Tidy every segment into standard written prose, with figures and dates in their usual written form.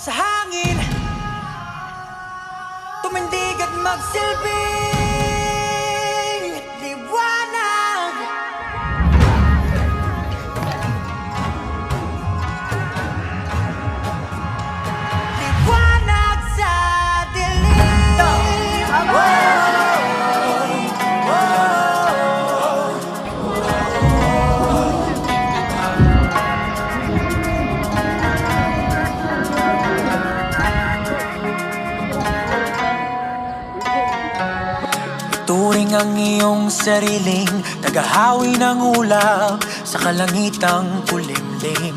sa hangin, tumindig at magsilbing liwanag. Liwanag sa dilim. Turing ang iyong sariling tagahawi ng ulap sa kalangitang kulimlim.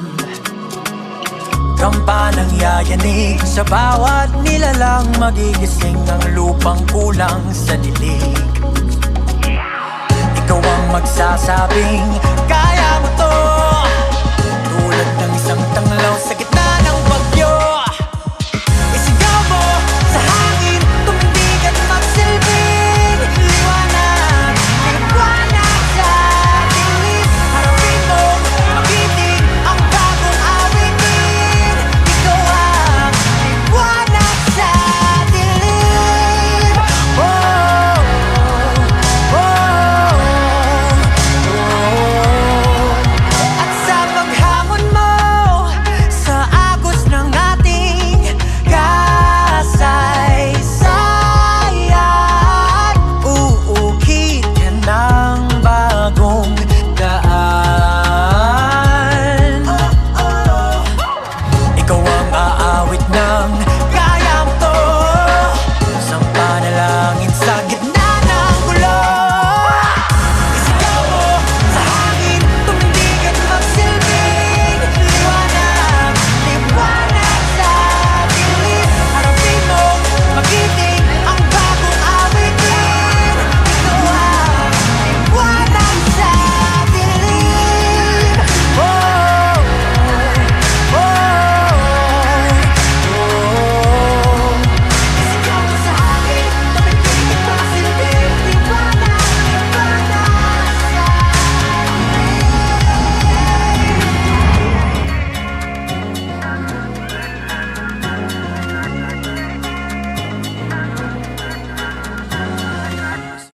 Kampanang yayanig sa bawat nilalang, magigising ang lupang kulang sa dilig. Ikaw ang magsasabing